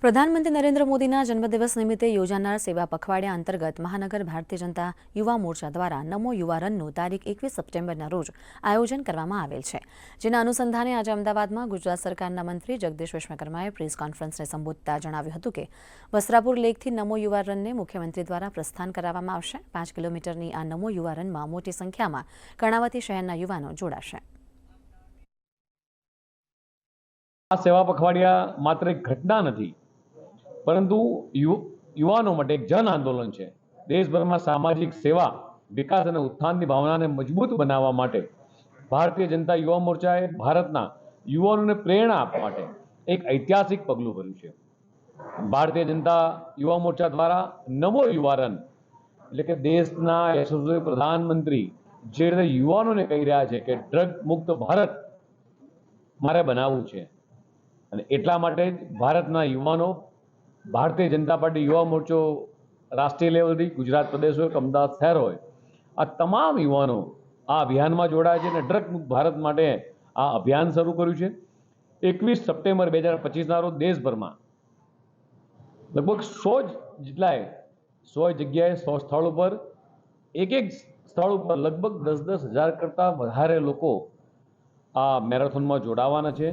પ્રધાનમંત્રી નરેન્દ્ર મોદીના જન્મદિવસ નિમિત્તે યોજાનાર સેવા પખવાડિયા અંતર્ગત મહાનગર ભારતીય જનતા યુવા મોરચા દ્વારા નમો યુવા રનનું તારીખ 21 સપ્ટેમ્બરના રોજ આયોજન કરવામાં આવેલ છે, જેના અનુસંધાને આજે અમદાવાદમાં ગુજરાત સરકારના મંત્રી જગદીશ વિશ્વકર્માએ પ્રેસ કોન્ફરન્સને સંબોધતા જણાવ્યું હતું કે વસ્ત્રાપુર લેકથી નમો યુવા રનને મુખ્યમંત્રી દ્વારા પ્રસ્થાન કરાવવામાં આવશે। 5 કિલોમીટરની આ નમો યુવા રનમાં મોટી સંખ્યામાં કર્ણાવતી શહેરના યુવાનો જોડાશે। આ સેવા પખવાડિયા માત્ર એક ઘટના નથી, પરંતુ યુવાનો માટે એક જન આંદોલન છે। દેશભરમાં સામાજિક સેવા, વિકાસ અને ઉત્થાનની ભાવનાને મજબૂત બનાવવા માટે ભારતીય જનતા યુવા મોરચાએ ભારતના યુવાનોને પ્રેરણા આપવા માટે એક ઐતિહાસિક પગલું ભર્યું છે। ભારતીય જનતા યુવા મોરચા દ્વારા નમો યુવા રન એટલે કે દેશના યશસ્વી પ્રધાનમંત્રી જે રીતે યુવાનોને કહી રહ્યા છે કે ડ્રગ મુક્ત ભારત મારે બનાવવું છે, અને એટલા માટે જ ભારતના યુવાનો ભારતીય જનતા પાર્ટી યુવા મોરચો રાષ્ટ્રીય લેવલથી ગુજરાત પ્રદેશ હોય કે અમદાવાદ શહેર હોય, આ તમામ યુવાનો આ અભિયાનમાં જોડાયા છે અને ડ્રગ મુક્ત ભારત માટે આ અભિયાન શરૂ કર્યું છે। 21 સપ્ટેમ્બર 2025ના રોજ દેશભરમાં લગભગ 100 જગ્યાએ 100 સ્થળો પર એક સ્થળ ઉપર લગભગ 10,000 કરતાં વધારે લોકો આ મેરેથોનમાં જોડાવાના છે।